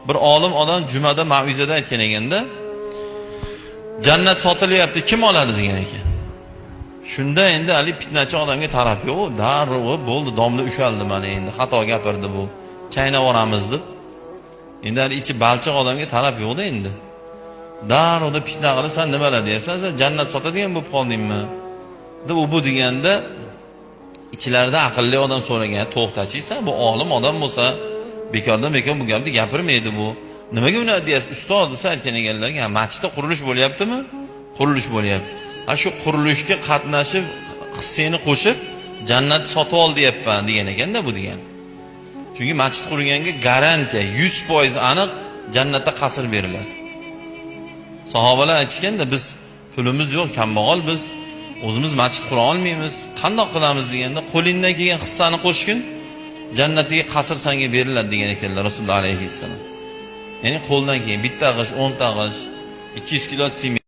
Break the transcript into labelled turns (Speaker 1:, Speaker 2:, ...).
Speaker 1: Bir olim odam jumada mav'izada aytgan ekanda, jannat sotilyapti, kim oladi degan ekan. Shunda endi ali fitnachi odamga taraf yo'q, darrov bo'ldi, domla ushaldi, mana endi xato gapirdi bu. Chaynab olamiz deb. Endi ali ichi balchiq odamga taraf yo'q-da endi. Darrov fitna qilib, sen nimalar deyapsan? Sen jannat sotadigan bo'lib qoldingmi? deb u bu deganda ichlarida aqlli odam so'ragan, to'xtachi, sen bu olim odam bo'lsa, bekordan bekor bu gapni gapirmaydi bu. Nimaga uni deyapsiz? Ustoz desa aytgan ekanlarga, masjidda qurilish bo'lyaptimi? Qurilish bo'lyapti. Ha shu qurilishga qatnashib, hissini qo'shib, jannat sotib ol deyapman degan ekanda bu degan. Chunki masjid qurganga garantiya 100% aniq jannatda qasr beriladi. Sahobalar aytishganda, biz pulimiz yo'q, kambag'al biz, o'zimiz masjid qura olmaymiz, qanday qilamiz deganda, qo'lingdan kelgan hissani qo'shgin, jannatdagi qasr senga beriladi degan ekanlar Rasululloh alayhi vasallam. Ya'ni qo'ldan kelgan bitta g'ish, 10 ta g'ish, 200 kilo sement